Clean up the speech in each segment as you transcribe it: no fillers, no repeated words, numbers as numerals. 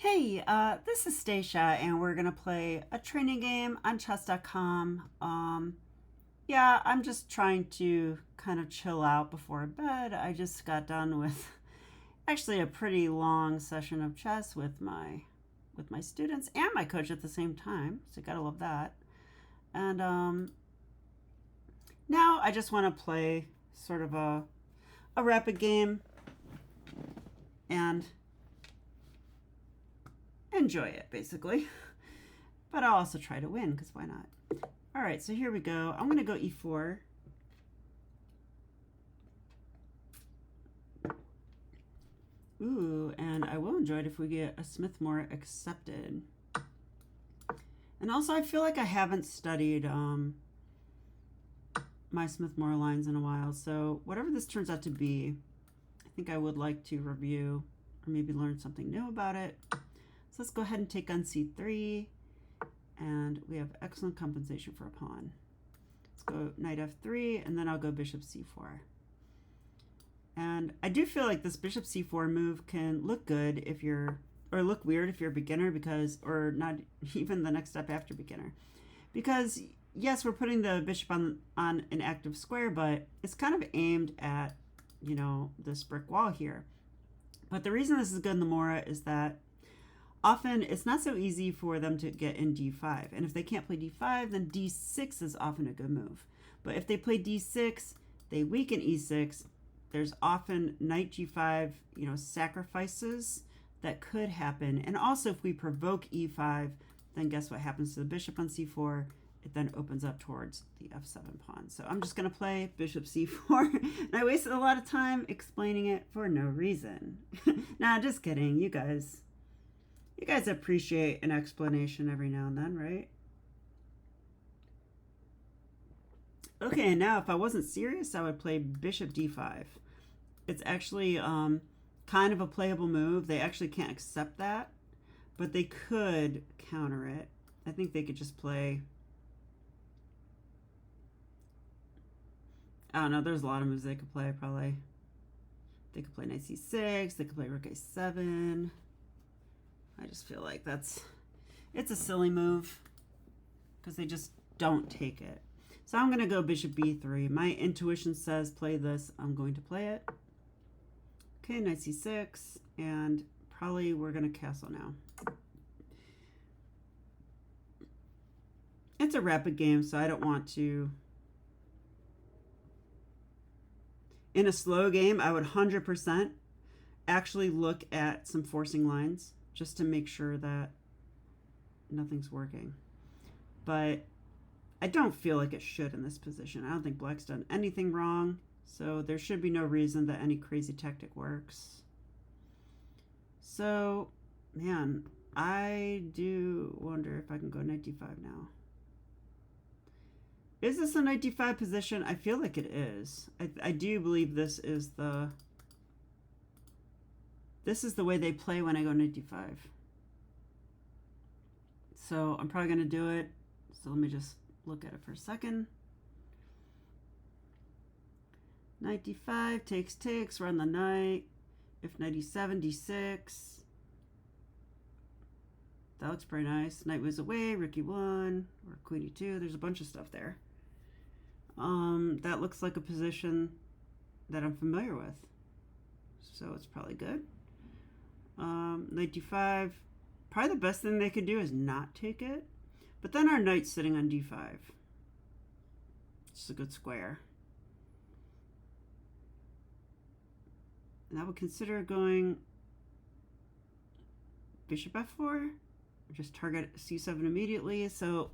Hey, this is Stacia, and we're gonna play a training game on chess.com. Yeah, I'm just trying to kind of chill out before bed. I just got done with actually a pretty long session of chess with my students and my coach at the same time. So you gotta love that. And now I just want to play sort of a rapid game and enjoy it, basically. But I'll also try to win, because why not? All right, so here we go. I'm going to go e4. Ooh, and I will enjoy it if we get a Smith-Morra accepted. And also, I feel like I haven't studied my Smith-Morra lines in a while. So whatever this turns out to be, I think I would like to review or maybe learn something new about it. So let's go ahead and take on c3. And we have excellent compensation for a pawn. Let's go knight f3, and then I'll go bishop c4. And I do feel like this bishop c4 move can look good if you're, or look weird if you're a beginner, because, or not even the next step after beginner. Because yes, we're putting the bishop on an active square, but it's kind of aimed at, you know, this brick wall here. But the reason this is good in the Morra is that often it's not so easy for them to get in d5. And if they can't play d5, then d6 is often a good move. But if they play d6, they weaken e6. There's often knight g5, you know, sacrifices that could happen. And also if we provoke e5, then guess what happens to the bishop on c4? It then opens up towards the f7 pawn. So I'm just going to play bishop c4. And I wasted a lot of time explaining it for no reason. Nah, just kidding. You guys appreciate an explanation every now and then, right? Okay, now if I wasn't serious, I would play bishop d5. It's actually kind of a playable move. They actually can't accept that, but they could counter it. I think they could just play, I don't know, there's a lot of moves they could play probably. They could play knight c6, they could play rook a7. I just feel like it's a silly move because they just don't take it. So I'm going to go bishop b3. My intuition says play this. I'm going to play it. Okay, knight c6, and probably we're going to castle now. It's a rapid game, so I don't want to. In a slow game, I would 100% actually look at some forcing lines just to make sure that nothing's working. But I don't feel like it should in this position. I don't think black's done anything wrong, so there should be no reason that any crazy tactic works. So, man, I do wonder if I can go knight d5 now. Is this a knight d5 position? I feel like it is. I do believe this is the way they play when I go knight d5. So I'm probably going to do it. So let me just look at it for a second. Knight d5, takes, run the knight. If knight e7, d6. That looks pretty nice. Knight moves away, rook e1, or queen e2. There's a bunch of stuff there. That looks like a position that I'm familiar with. So it's probably good. Knight d5. Probably the best thing they could do is not take it. But then our knight's sitting on d5. It's a good square. And I would consider going bishop f4. Or just target c7 immediately. So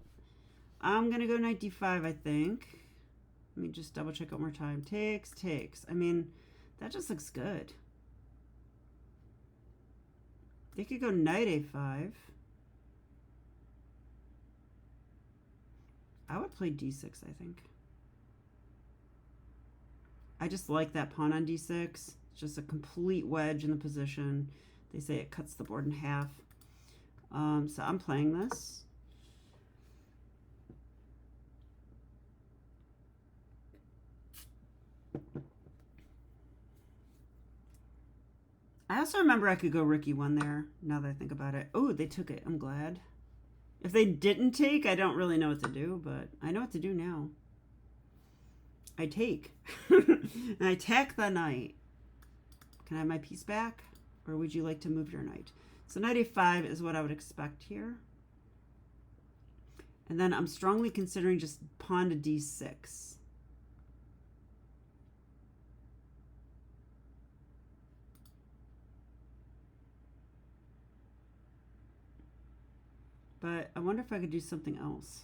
I'm going to go knight d5, I think. Let me just double check one more time. Takes. I mean, that just looks good. They could go knight a5. I would play d6, I think. I just like that pawn on d6. It's just a complete wedge in the position. They say it cuts the board in half. So I'm playing this. I also remember I could go rook e1 there, now that I think about it. Oh, they took it. I'm glad. If they didn't take, I don't really know what to do, but I know what to do now. I take. And I attack the knight. Can I have my piece back? Or would you like to move your knight? So knight a5 is what I would expect here. And then I'm strongly considering just pawn to d6. But I wonder if I could do something else.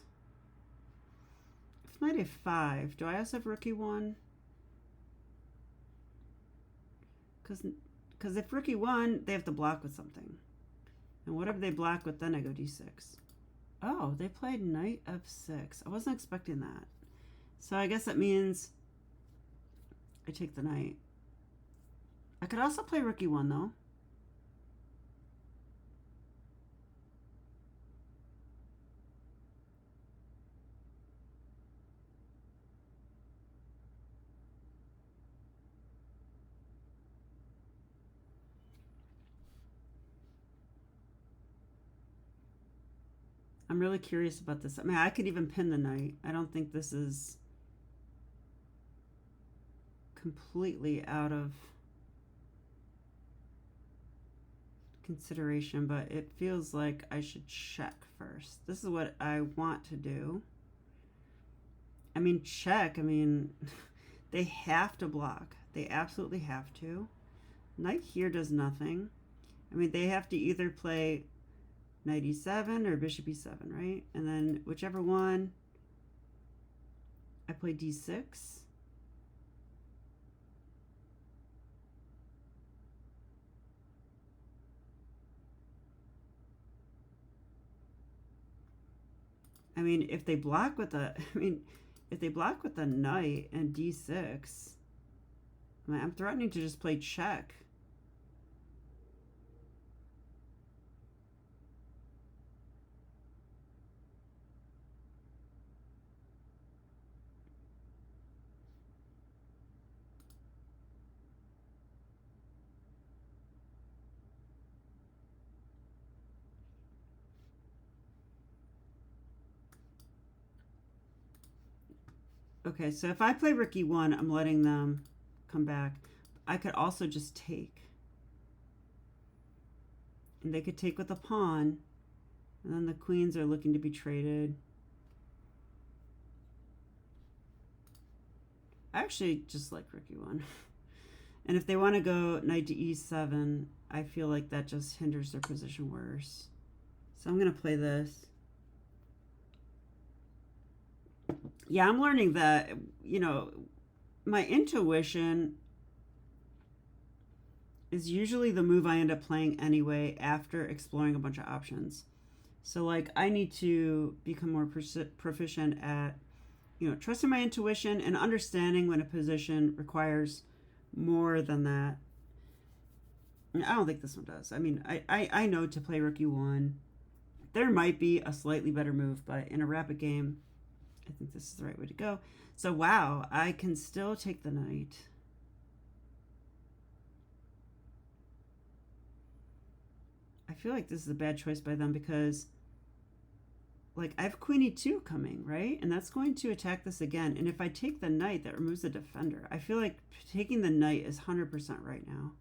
If knight a5, do I also have rook e1? Because if rook e1, they have to block with something. And whatever they block with, then I go d6. Oh, they played knight f6. I wasn't expecting that. So I guess that means I take the knight. I could also play rook e1 though. I'm really curious about this. I mean, I could even pin the knight. I don't think this is completely out of consideration, but it feels like I should check first. This is what I want to do. I mean, check. I mean, they have to block. They absolutely have to. Knight here does nothing. I mean, they have to either play knight e7 or bishop e7, right? And then whichever one, I play d6. I mean, if they block with a, if they block with a knight and d6, I'm threatening to just play check. Okay, so if I play rook e1, I'm letting them come back. I could also just take. And they could take with a pawn. And then the queens are looking to be traded. I actually just like rook e1. And if they want to go knight to e7, I feel like that just hinders their position worse. So I'm going to play this. Yeah, I'm learning that, you know, my intuition is usually the move I end up playing anyway after exploring a bunch of options. So, like, I need to become more proficient at, you know, trusting my intuition and understanding when a position requires more than that. I don't think this one does. I mean, I know to play rook e1. There might be a slightly better move, but in a rapid game, I think this is the right way to go. So, wow, I can still take the knight. I feel like this is a bad choice by them because, like, I have queen e2 coming, right? And that's going to attack this again. And if I take the knight, that removes the defender. I feel like taking the knight is 100% right now.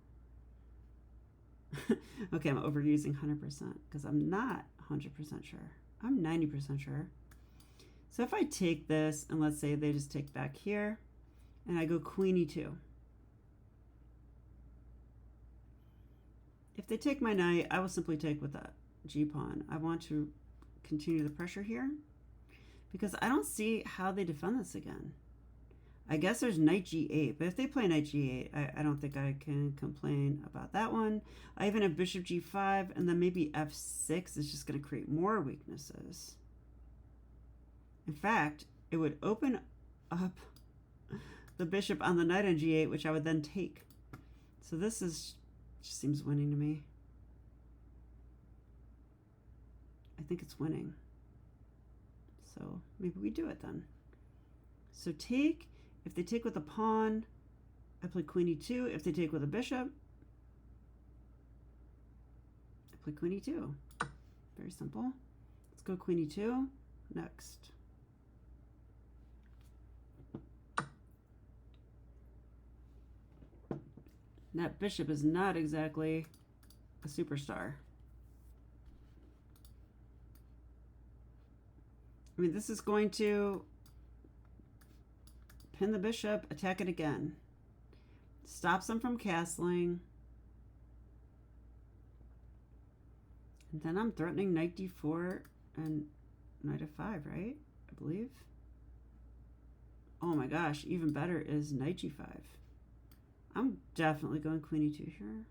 Okay, I'm overusing 100% because I'm not 100% sure. I'm 90% sure. So if I take this, and let's say they just take back here, and I go queen e2. If they take my knight, I will simply take with that g-pawn. I want to continue the pressure here because I don't see how they defend this again. I guess there's knight g8, but if they play knight g8, I don't think I can complain about that one. I even have bishop g5, and then maybe f6 is just going to create more weaknesses. In fact, it would open up the bishop on the knight on g8, which I would then take. So this is just seems winning to me. I think it's winning. So maybe we do it then. So take. If they take with a pawn, I play queen e2. If they take with a bishop, play queen e2. Very simple. Let's go queen e2 next. That bishop is not exactly a superstar. I mean, this is going to pin the bishop, attack it again. Stops them from castling. And then I'm threatening knight d4 and knight f5, right? I believe. Oh my gosh, even better is knight g5. I'm definitely going queen e2 here.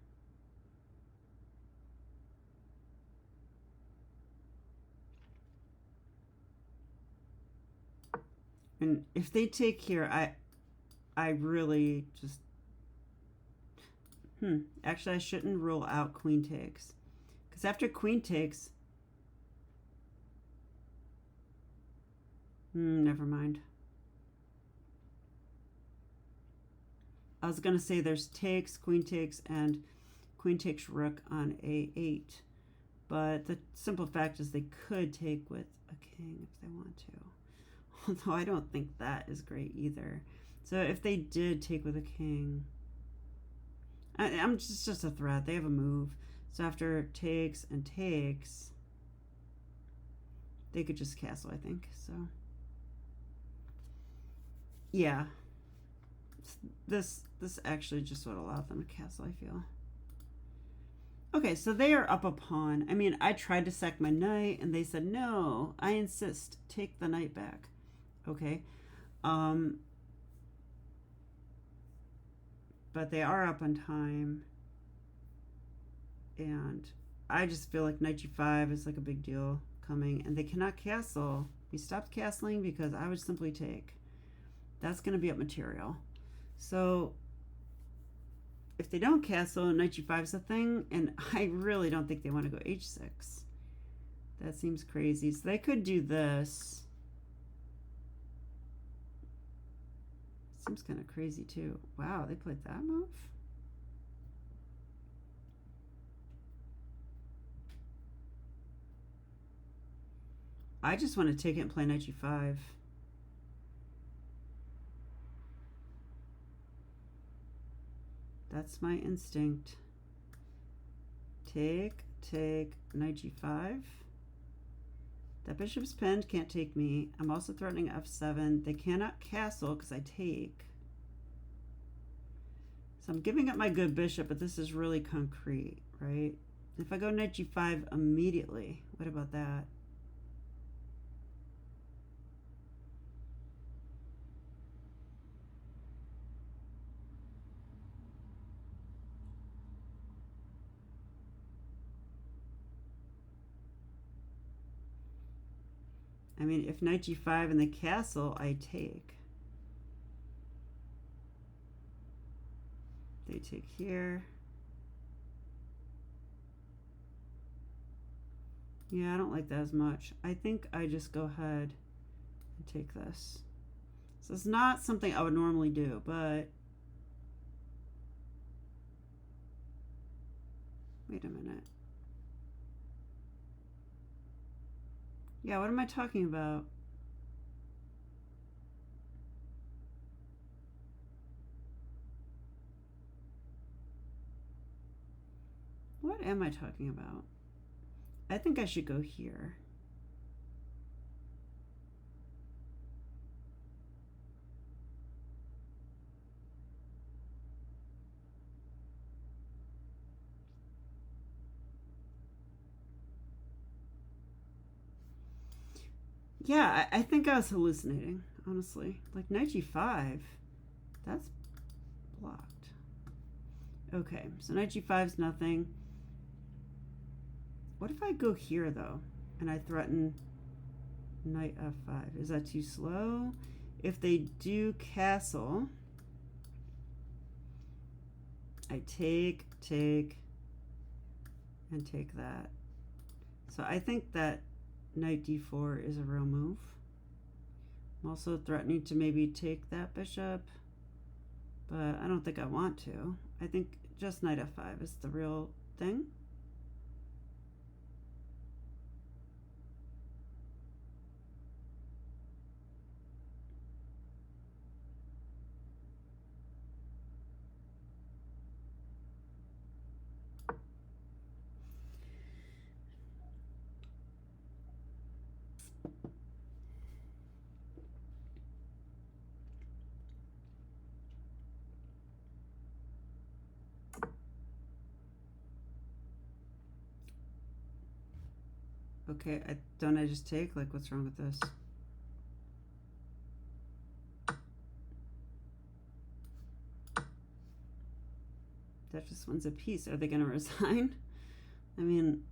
And if they take here, I really just actually I shouldn't rule out queen takes. Because after queen takes, never mind. I was going to say there's takes, and queen takes rook on a8. But the simple fact is they could take with a king if they want to. Although I don't think that is great either. So if they did take with a king, I'm just a threat. They have a move. So after takes and takes, they could just castle, I think. So yeah, this actually just would allow them to castle, I feel. Okay, so they are up a pawn. I mean, I tried to sack my knight, and they said, no, I insist, take the knight back. Okay. But they are up on time. And I just feel like knight g5 is like a big deal coming. And they cannot castle. We stopped castling because I would simply take. That's going to be up material. So if they don't castle, knight g5 is a thing. And I really don't think they want to go h6. That seems crazy. So they could do this. Seems kind of crazy too. Wow, they played that move? I just want to take it and play knight g5. That's my instinct. Take, knight g5. That bishop's pinned, can't take me. I'm also threatening f7. They cannot castle because I take. So I'm giving up my good bishop, but this is really concrete, right? If I go knight g5 immediately, what about that? I mean, if knight g5 and the castle, I take. They take here. Yeah, I don't like that as much. I think I just go ahead and take this. So it's not something I would normally do, but wait a minute. Yeah, what am I talking about? What am I talking about? I think I should go here. Yeah, I think I was hallucinating, honestly. Like knight g5, that's blocked. Okay, so knight g5 is nothing. What if I go here, though, and I threaten knight f5? Is that too slow? If they do castle, I take, and take that. So I think that knight d4 is a real move. I'm also threatening to maybe take that bishop, but I don't think I want to. I think just knight f5 is the real thing. Okay, don't I just take? Like, what's wrong with this? That just wins a piece. Are they going to resign? I mean,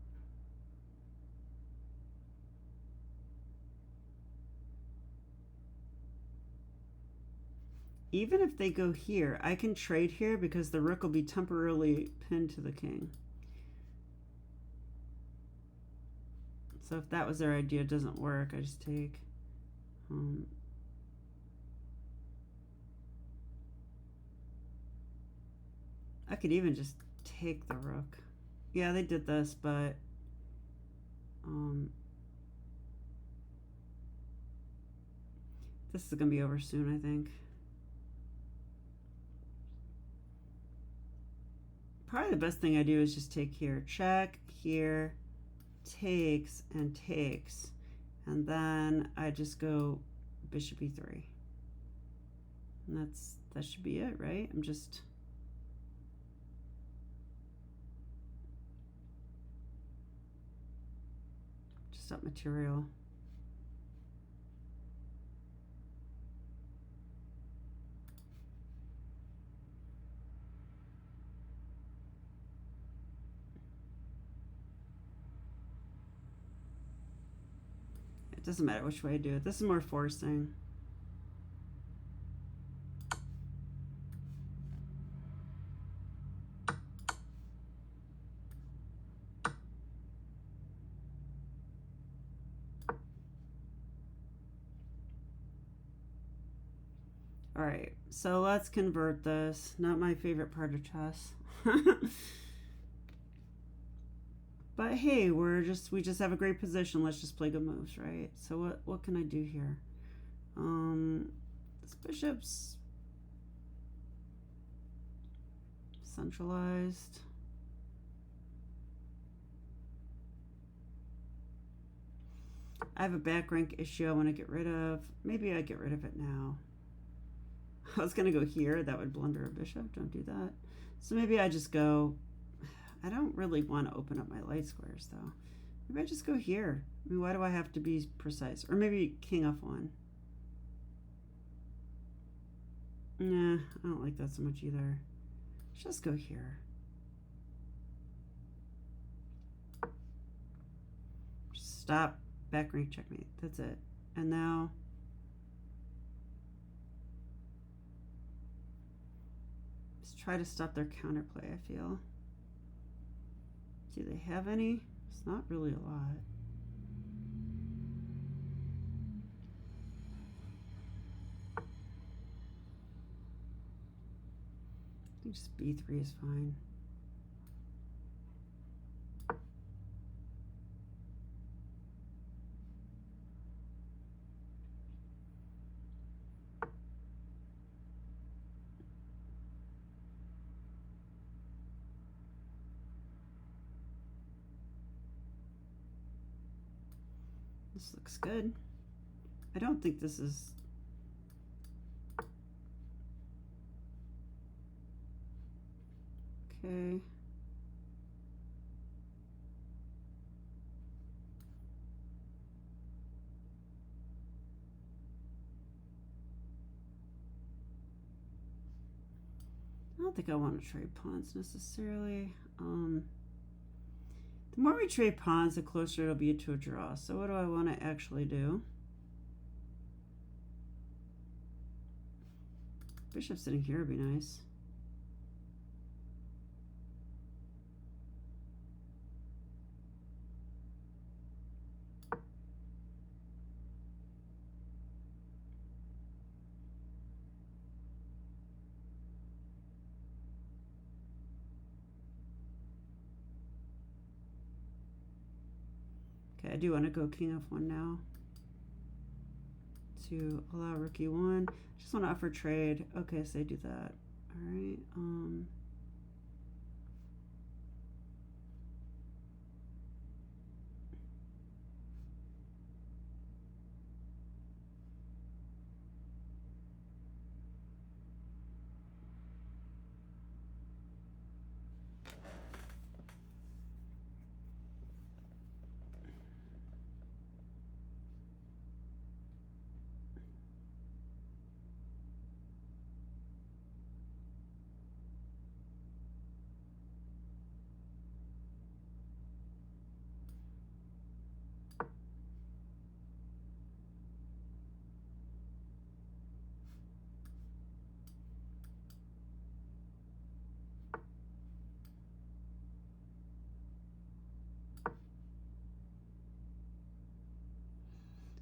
even if they go here, I can trade here because the rook will be temporarily pinned to the king. So if that was their idea, it doesn't work. I just take. I could even just take the rook. Yeah, they did this, but this is going to be over soon, I think. Probably the best thing I do is just take here. Check, here, takes, and takes. And then I just go bishop e3. And that should be it, right? I'm just up material. It doesn't matter which way I do it. This is more forcing. All right, so let's convert this. Not my favorite part of chess. But hey, we just have a great position. Let's just play good moves, right? So what can I do here? This bishop's centralized. I have a back rank issue I want to get rid of. Maybe I get rid of it now. I was going to go here. That would blunder a bishop. Don't do that. So maybe I just go... I don't really want to open up my light squares, though. Maybe I just go here. I mean, why do I have to be precise? Or maybe king f1. Nah, I don't like that so much either. Let's just go here. Just stop. Back rank checkmate. That's it. And now... just try to stop their counterplay, I feel. Do they have any? It's not really a lot. I think just b3 is fine. This looks good. I don't think this is... okay. I don't think I want to trade pawns necessarily. The more we trade pawns, the closer it'll be to a draw. So what do I want to actually do? Bishop sitting here would be nice. Okay, I do want to go king f1 now to allow rook e1. Just want to offer trade. Okay, so they do that. All right.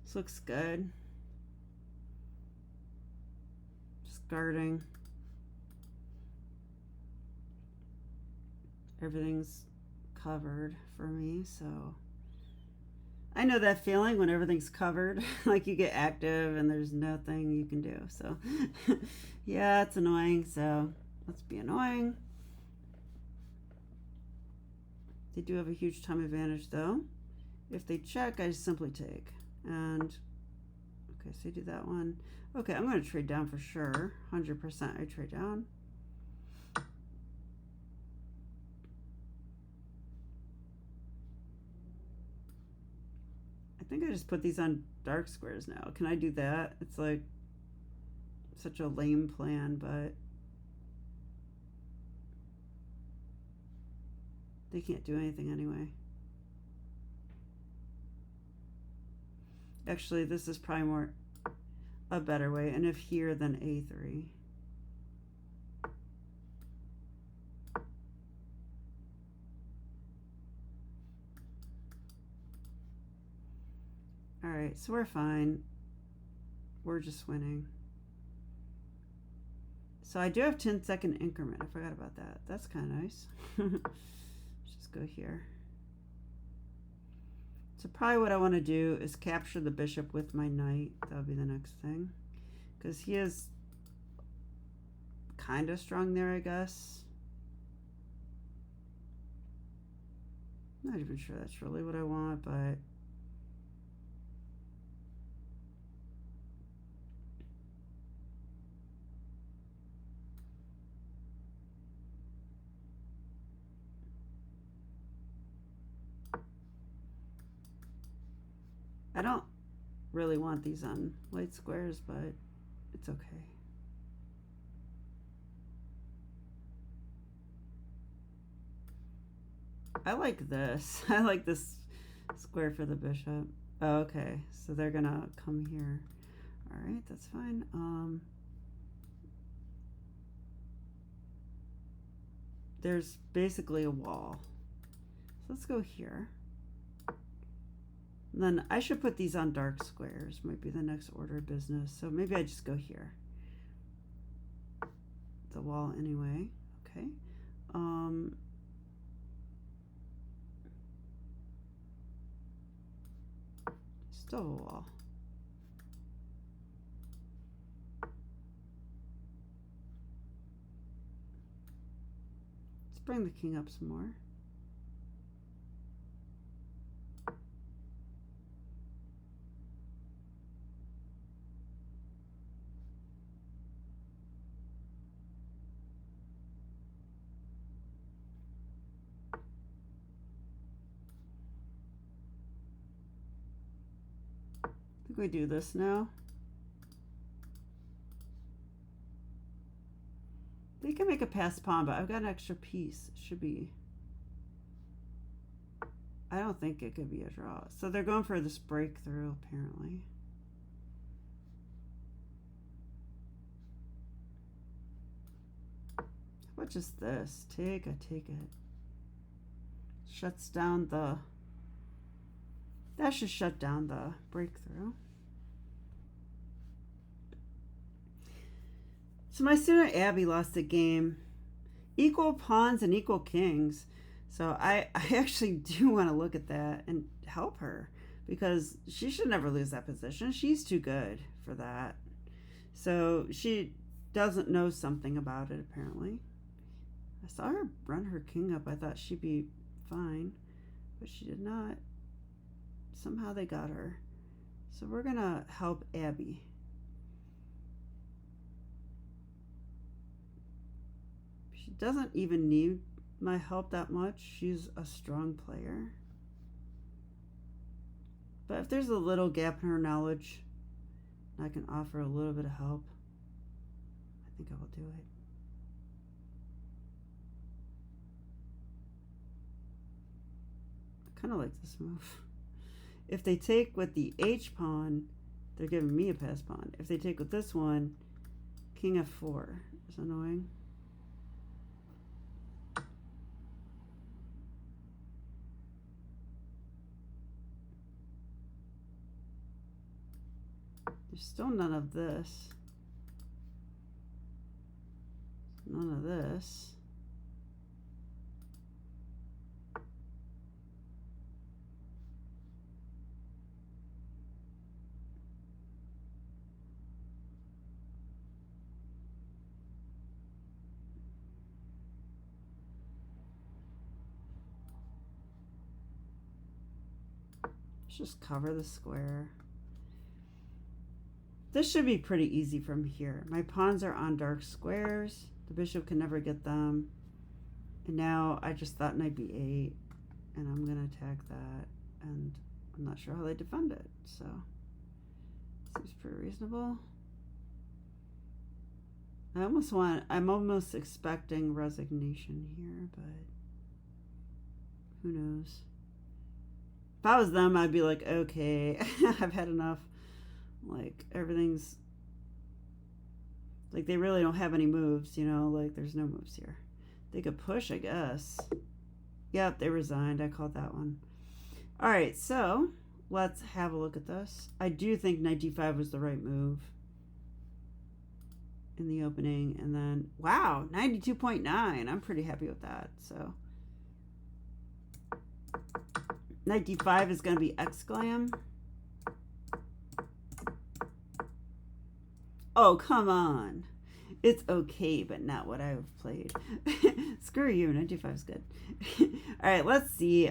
This looks good. Just guarding. Everything's covered for me, so I know that feeling when everything's covered, like you get active and there's nothing you can do. So yeah, it's annoying. So let's be annoying. They do have a huge time advantage though. If they check, I just simply take. And okay, so you do that one. Okay, I'm going to trade down for sure. 100% I trade down. I think I just put these on dark squares now. Can I do that? It's like such a lame plan, but they can't do anything anyway. Actually, this is probably more a better way. And if here, then A3. All right, so we're fine. We're just winning. So I do have 10-second increment. I forgot about that. That's kind of nice. Let's just go here. So probably what I want to do is capture the bishop with my knight. That'll be the next thing. Because he is kind of strong there, I guess. Not even sure that's really what I want, but I don't really want these on white squares, but it's okay. I like this. I like this square for the bishop. Oh, okay, so they're gonna come here. All right, that's fine. There's basically a wall. So let's go here. And then I should put these on dark squares. Might be the next order of business. So maybe I just go here. The wall anyway. Okay. Still a wall. Let's bring the king up some more. I think we do this now. They can make a pass pawn, but I've got an extra piece. It should be. I don't think it could be a draw. So they're going for this breakthrough, apparently. What is this? Take it. Shuts down the. That should shut down the breakthrough. So my student Abby lost a game. Equal pawns and equal kings. So I actually do want to look at that and help her, because she should never lose that position. She's too good for that. So she doesn't know something about it, apparently. I saw her run her king up. I thought she'd be fine, but she did not. Somehow they got her. So we're going to help Abby. She doesn't even need my help that much. She's a strong player. But if there's a little gap in her knowledge, I can offer a little bit of help, I think I will do it. I kind of like this move. If they take with the H pawn, they're giving me a pass pawn. If they take with this one, king f4 is annoying. There's still none of this. None of this. Let's just cover the square. This should be pretty easy from here. My pawns are on dark squares. The bishop can never get them. And now I just thought knight b8. And I'm going to attack that. And I'm not sure how they defend it. So, seems pretty reasonable. I'm almost expecting resignation here, but who knows? If I was them, I'd be like, okay, I've had enough. Like, everything's, like, they really don't have any moves, you know, like, there's no moves here. They could push, I guess. Yep, they resigned. I called that one. All right, so let's have a look at this. I do think knight d5 was the right move in the opening. And then, wow, 92.9. I'm pretty happy with that, so. Knight d5 is going to be exclam. Oh, come on. It's okay, but not what I've played. Screw you. Knight d5 is good. All right, let's see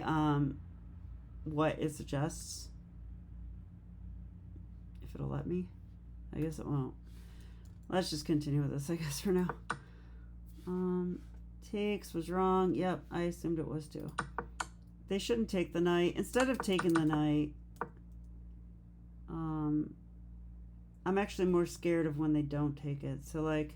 what it suggests. If it'll let me. I guess it won't. Let's just continue with this, I guess, for now. Takes was wrong. Yep, I assumed it was too. They shouldn't take the knight. Instead of taking the knight, I'm actually more scared of when they don't take it. So, like,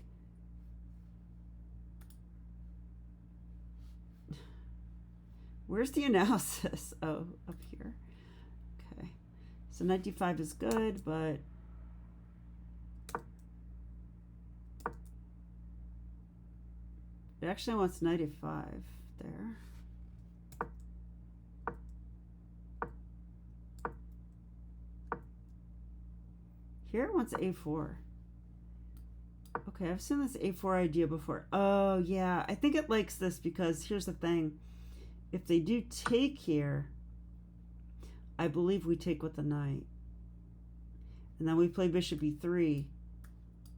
where's the analysis? Oh, up here. Okay. So knight d5 is good, but it actually wants knight a5 there. Here it wants a4. Okay, I've seen this a4 idea before. Oh, yeah. I think it likes this because here's the thing. If they do take here, I believe we take with the knight. And then we play bishop e3.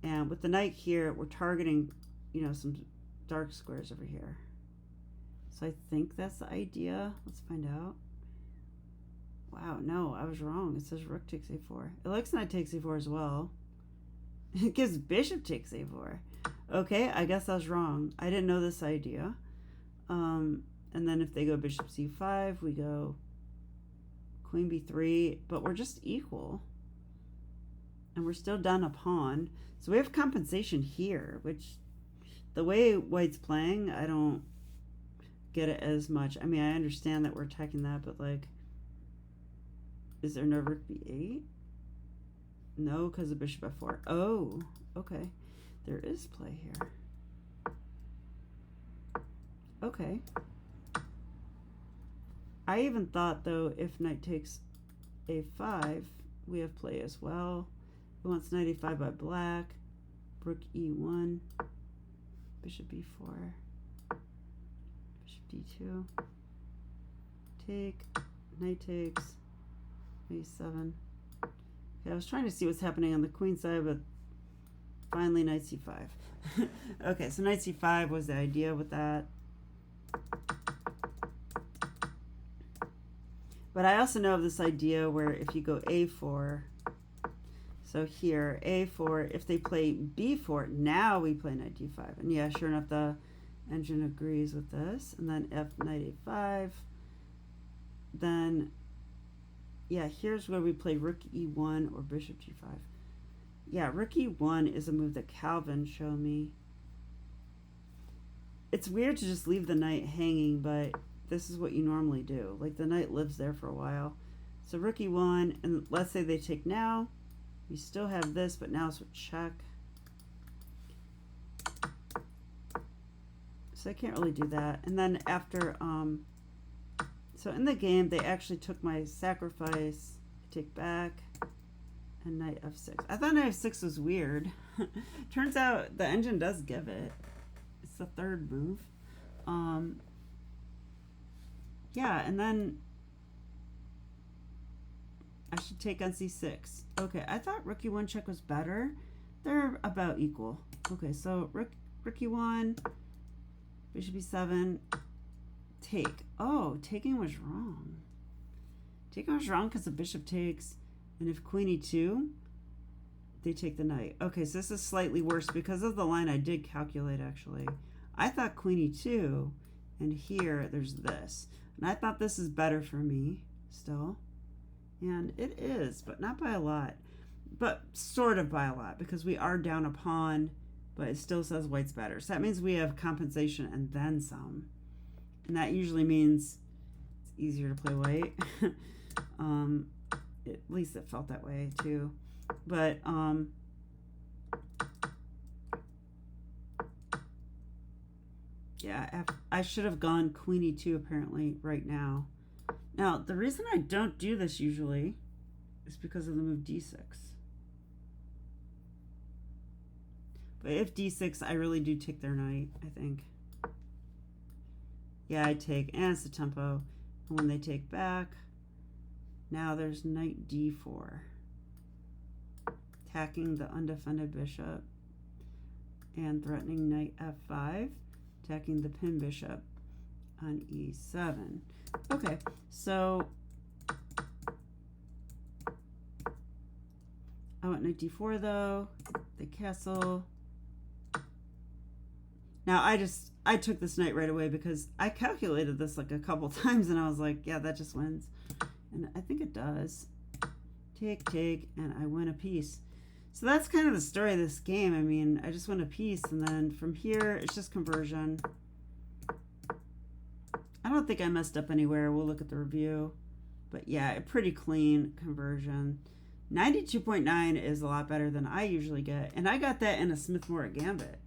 And with the knight here, we're targeting, you know, some dark squares over here. So I think that's the idea. Let's find out. Wow, no, I was wrong. It says rook takes a4. It likes knight takes a4 as well. It gives bishop takes a4. Okay, I guess I was wrong. I didn't know this idea. And then if they go bishop c5, we go queen b3, but we're just equal. And we're still down a pawn. So we have compensation here, which the way white's playing, I don't get it as much. I mean, I understand that we're attacking that, but like, is there no rook b8? No, because of bishop f4. Oh, okay. There is play here. Okay. I even thought, though, if knight takes a5, we have play as well. It wants knight a5 by black. Rook e1. Bishop b4. Bishop d2. Take. Knight takes. a7. Okay, I was trying to see what's happening on the queen side, but finally knight c5. Okay, so knight c5 was the idea with that. But I also know of this idea where if you go a4, so here, a4, if they play b4, now we play knight d5. And yeah, sure enough, the engine agrees with this. And then f knight a5. Then, yeah, here's where we play rook e1 or bishop g5. Yeah, rook e1 is a move that Calvin showed me. It's weird to just leave the knight hanging, but this is what you normally do. Like, the knight lives there for a while. So rook e1, and let's say they take now. We still have this, but now it's with check. So I can't really do that. And then after, so in the game, they actually took my sacrifice. I take back, and knight f6. I thought knight f6 was weird. Turns out the engine does give it. It's the third move. Yeah, and then I should take on c6. Okay, I thought rook e1 check was better. They're about equal. Okay, so rook e1, bishop e7, take. Oh, taking was wrong. Taking was wrong because the bishop takes, and if queen e2, they take the knight. Okay, so this is slightly worse because of the line I did calculate, actually. I thought queen e2, and here there's this. And I thought this is better for me still. And it is, but not by a lot. But sort of by a lot, because we are down a pawn, but it still says white's better. So that means we have compensation and then some. And that usually means it's easier to play white. At least it felt that way too. But yeah, I should have gone queen e2 apparently right now. Now, the reason I don't do this usually is because of the move d6. But if d6, I really do take their knight, I think. Yeah, I take, and it's the tempo. And when they take back, now there's knight d4. Attacking the undefended bishop. And threatening knight f5. Attacking the pin bishop on e7. Okay, so I want knight d4 though. The castle. Now I took this knight right away because I calculated this like a couple times and I was like, yeah, that just wins. And I think it does. Take, take, and I win a piece. So that's kind of the story of this game. I mean, I just win a piece, and then from here, it's just conversion. I don't think I messed up anywhere. We'll look at the review. But yeah, a pretty clean conversion. 92.9 is a lot better than I usually get. And I got that in a Smith-Morra Gambit.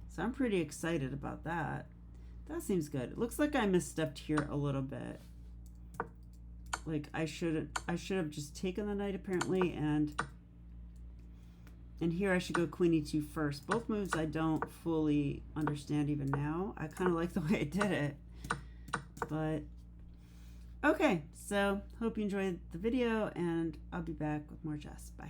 So I'm pretty excited about that. That seems good. It looks like I misstepped here a little bit. Like I should have just taken the knight apparently, and here I should go queen e2 first. Both moves I don't fully understand even now. I kind of like the way I did it. But okay, so hope you enjoyed the video, and I'll be back with more chess. Bye.